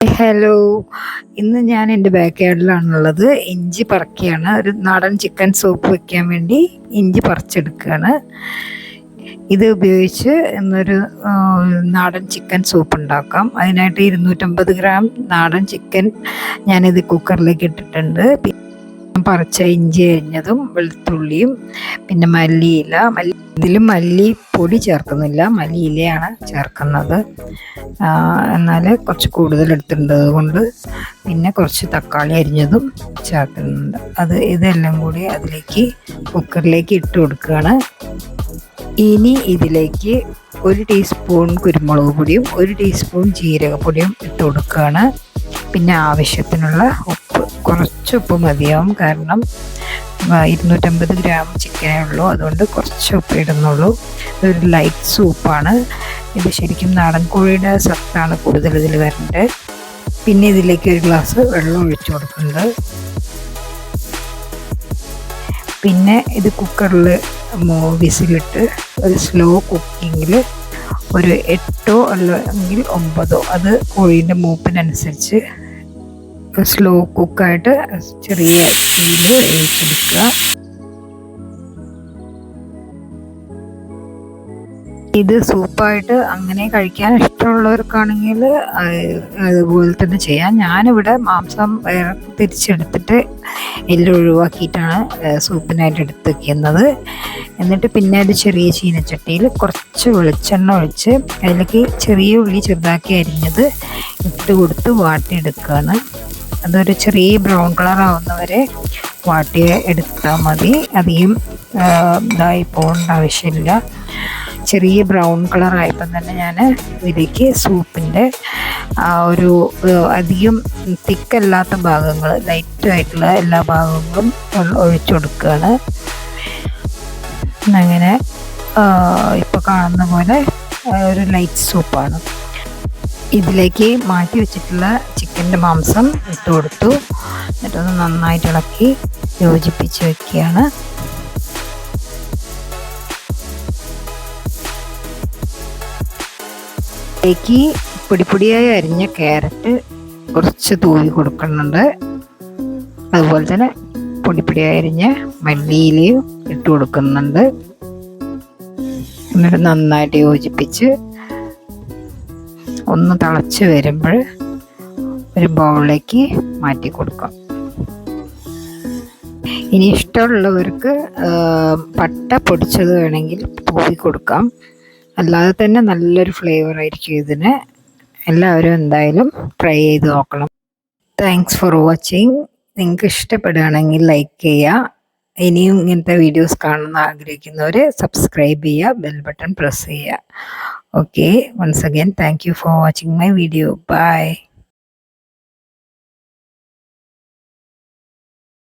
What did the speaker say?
Hello, ഇന്ന് ഞാൻ എൻ്റെ ബാക്ക് യാർഡിലാണുള്ളത്. ഇഞ്ചി പറിക്കുകയാണ്. ഒരു നാടൻ ചിക്കൻ സൂപ്പ് വെക്കാൻ വേണ്ടി ഇഞ്ചി പറിച്ചെടുക്കുകയാണ്. ഇത് ഉപയോഗിച്ച് ഇന്നൊരു നാടൻ ചിക്കൻ സൂപ്പ് ഉണ്ടാക്കാം. അതിനായിട്ട് 250 ഗ്രാം നാടൻ ചിക്കൻ ഞാനിത് കുക്കറിലേക്ക് ഇട്ടിട്ടുണ്ട്. പറിച്ച ഇഞ്ചി അരിഞ്ഞതും വെളുത്തുള്ളിയും പിന്നെ മല്ലിയില. ഇതിൽ മല്ലിപ്പൊടി ചേർക്കുന്നില്ല, മല്ലിയിലയാണ് ചേർക്കുന്നത്. എന്നാൽ കുറച്ച് കൂടുതൽ എടുത്തിട്ടുണ്ട് കൊണ്ട് പിന്നെ കുറച്ച് തക്കാളി അരിഞ്ഞതും ചേർക്കുന്നുണ്ട്. ഇതെല്ലാം കൂടി അതിലേക്ക് കുക്കറിലേക്ക് ഇട്ട് കൊടുക്കുകയാണ്. ഇനി ഇതിലേക്ക് 1 ടീസ്പൂൺ കുരുമുളക് പൊടിയും 1 ടീസ്പൂൺ ജീരകപ്പൊടിയും ഇട്ട് കൊടുക്കുകയാണ്. പിന്നെ ആവശ്യത്തിനുള്ള ഉപ്പ്, കുറച്ച് ഉപ്പ് മതിയാവും. കാരണം 250 ഗ്രാം ചിക്കനേ ഉള്ളൂ, അതുകൊണ്ട് കുറച്ച് ഉപ്പ് ഇടുന്നുള്ളൂ. ഇതൊരു ലൈറ്റ് സൂപ്പാണ്. ഇത് ശരിക്കും നാടൻ കോഴിയുടെ സത്താണ് കൂടുതൽ ഇതിൽ വരേണ്ടത്. പിന്നെ ഇതിലേക്ക് 1 ഗ്ലാസ് വെള്ളം ഒഴിച്ചു കൊടുക്കുന്നുണ്ട്. പിന്നെ ഇത് കുക്കറിൽ വിസിലിട്ട് ഒരു സ്ലോ കുക്കിങ്ങിൽ ഒരു 8 അല്ലെങ്കിൽ 9, അത് കോഴീൻ്റെ മൂപ്പിനനുസരിച്ച് സ്ലോ കുക്കായിട്ട് ചെറിയ തീയിൽ വേവിച്ചെടുക്കുക. ഇത് സൂപ്പായിട്ട് അങ്ങനെ കഴിക്കാൻ ഇഷ്ടമുള്ളവർക്കാണെങ്കിൽ അതുപോലെ തന്നെ ചെയ്യാം. ഞാനിവിടെ മാംസം തിരിച്ചെടുത്തിട്ട് എല്ലാം ഒഴിവാക്കിയിട്ടാണ് സൂപ്പിനായിട്ട് എടുത്ത് വയ്ക്കുന്നത്. എന്നിട്ട് പിന്നെ അത് ചെറിയ ചീനച്ചട്ടിയിൽ കുറച്ച് വെളിച്ചെണ്ണ ഒഴിച്ച് അതിലേക്ക് ചെറിയ ഉള്ളി ചെറുതാക്കി അരിഞ്ഞത് ഇട്ട് കൊടുത്ത് വാട്ടിയെടുക്കുകയാണ്. അതൊരു ചെറിയ ബ്രൗൺ കളർ ആവുന്നവരെ വാട്ടി എടുത്താൽ മതി. അധികം ഇതായി പോകേണ്ട ആവശ്യമില്ല. ചെറിയ ബ്രൗൺ കളറായപ്പം തന്നെ ഞാൻ ഇതിലേക്ക് സൂപ്പിൻ്റെ ഒരു അധികം തിക്കല്ലാത്ത ഭാഗങ്ങൾ, ലൈറ്റായിട്ടുള്ള എല്ലാ ഭാഗങ്ങളും ഒഴിച്ചു കൊടുക്കുകയാണ്. അങ്ങനെ ഇപ്പോൾ കാണുന്ന പോലെ ഒരു ലൈറ്റ് സൂപ്പാണ്. ഇതിലേക്ക് മാറ്റി വെച്ചിട്ടുള്ള ചിക്കൻ്റെ മാംസം ഇട്ട് കൊടുത്തു. എന്നിട്ടൊന്ന് നന്നായിട്ട് ഇളക്കി യോജിപ്പിച്ച് വയ്ക്കുകയാണ്. ഇതിലേക്ക് പൊടിപ്പൊടിയായി അരിഞ്ഞ ക്യാരറ്റ് കുറച്ച് തൂവി കൊടുക്കുന്നുണ്ട്. അതുപോലെ തന്നെ പൊടിപ്പൊടിയായി അരിഞ്ഞ മല്ലിയിലയും ഇട്ട് കൊടുക്കുന്നുണ്ട്. എന്നിട്ട് നന്നായിട്ട് യോജിപ്പിച്ച് ഒന്ന് തിളച്ച് വരുമ്പോൾ ഒരു ബൗളിലേക്ക് മാറ്റി കൊടുക്കാം. ഇനി ഇഷ്ടമുള്ളവർക്ക് പട്ട പൊടിച്ചത് വേണമെങ്കിൽ തൂവി കൊടുക്കാം. അല്ലാതെ തന്നെ നല്ലൊരു ഫ്ലേവർ ആയിരിക്കും ഇതിന്. എല്ലാവരും എന്തായാലും ട്രൈ ചെയ്ത് നോക്കണം. Thanks for watching. നിങ്ങൾക്ക് ഇഷ്ടപ്പെടുകയാണെങ്കിൽ ലൈക്ക് ചെയ്യുക. ഇനിയും ഇങ്ങനത്തെ വീഡിയോസ് കാണുന്ന ആഗ്രഹിക്കുന്നവർ സബ്സ്ക്രൈബ് ചെയ്യുക, ബെൽ ബട്ടൺ പ്രസ് ചെയ്യുക. Okay, once again thank you for watching my video. By.